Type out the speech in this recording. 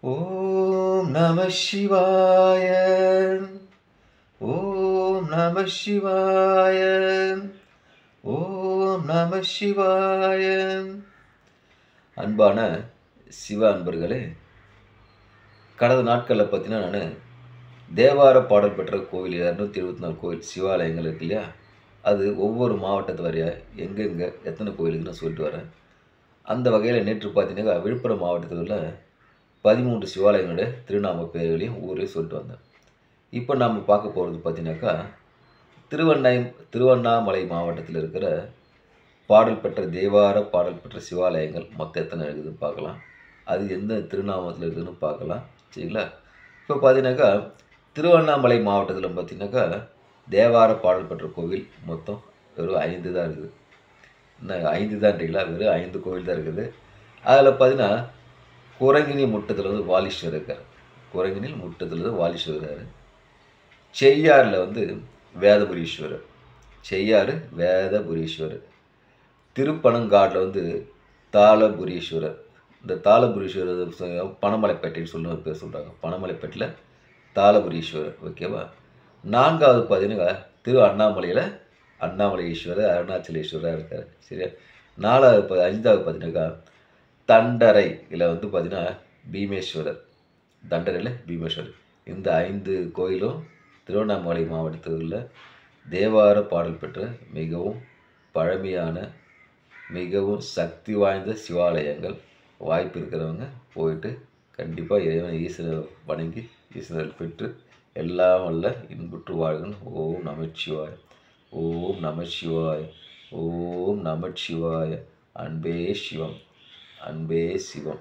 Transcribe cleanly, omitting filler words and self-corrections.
ஓம் நம சிவாய. ஓம் நம சிவாய. ஓம் நம சிவாய. அன்பான சிவ அன்பர்களே, கடந்த நாட்களில் பார்த்தீங்கன்னா நான் தேவார பாடல் பெற்ற கோவில் 274 கோவில் சிவாலயங்கள் இருக்கு இல்லையா, அது ஒவ்வொரு மாவட்டத்து வரையா எங்கெங்கே எத்தனை கோயிலுக்கு நான் சொல்லிட்டு வரேன். அந்த வகையில் நேற்று பார்த்தீங்கன்னா விழுப்புரம் மாவட்டத்தில் உள்ள 13 சிவாலயங்களுடைய திருநாம பெயர்களையும் ஊரையும் சொல்லிட்டு வந்தேன். இப்போ நாம் பார்க்க போகிறது பார்த்தீங்கன்னாக்கா திருவண்ணாமலை மாவட்டத்தில் இருக்கிற பாடல் பெற்ற தேவார பாடல் பெற்ற சிவாலயங்கள் மொத்தம் எத்தனை இருக்குதுன்னு பார்க்கலாம். அது எந்த திருநாமத்தில் இருக்குதுன்னு பார்க்கலாம். சரிங்களா? இப்போ பார்த்தீங்கன்னாக்கா திருவண்ணாமலை மாவட்டத்தில் பார்த்தீங்கன்னாக்கா தேவார பாடல் பெற்ற கோவில் மொத்தம் வெறும் 5 தான் இருக்குது. என்ன 5 தான்றீங்களா? வெறும் 5 கோவில் தான் இருக்குது. அதில் பார்த்தீங்கன்னா குரங்கினி முட்டத்தில் வந்து வாலீஸ்வரர் இருக்கார். குரங்கினில் முட்டத்தில் வந்து வாலீஸ்வரர் இருக்கார். செய்யாறில் வேதபுரீஸ்வரர். செய்யாறு வேதபுரீஸ்வரர். திருப்பனங்காட்டில் தாளபுரீஸ்வரர். இந்த தாளபுரீஸ்வரர் பனமலைப்பேட்டைன்னு சொல்லி ஒரு பேர் சொல்கிறாங்க. பனமலைப்பேட்டையில் தாளபுரீஸ்வரர். ஓகேவா? 4வது பார்த்தீங்கன்னா அண்ணாமலையில் அண்ணாமலை ஈஸ்வரர் அருணாச்சலேஸ்வரர் இருக்கார். சரியா? 5வது பார்த்தீங்கன்னாக்கா தண்டரையில் பார்த்தீங்கன்னா பீமேஸ்வரர். தண்டரையில் பீமேஸ்வரர். இந்த 5 கோயிலும் திருவண்ணாமலை மாவட்டத்தில் உள்ள தேவார பாடல் பெற்ற மிகவும் பழமையான மிகவும் சக்தி வாய்ந்த சிவாலயங்கள். வாய்ப்பு இருக்கிறவங்க போயிட்டு கண்டிப்பாக இறைவன் ஈஸ்வரரை வணங்கி ஈஸ்வரர் பெற்று எல்லாம் வல்ல இன்புற்று வாழ்கணும். ஓம் நமச்சிவாய. ஓம் நமச்சிவாய. ஓம் நமச்சிவாய. அன்பே சிவம். அன்பே சிவம்.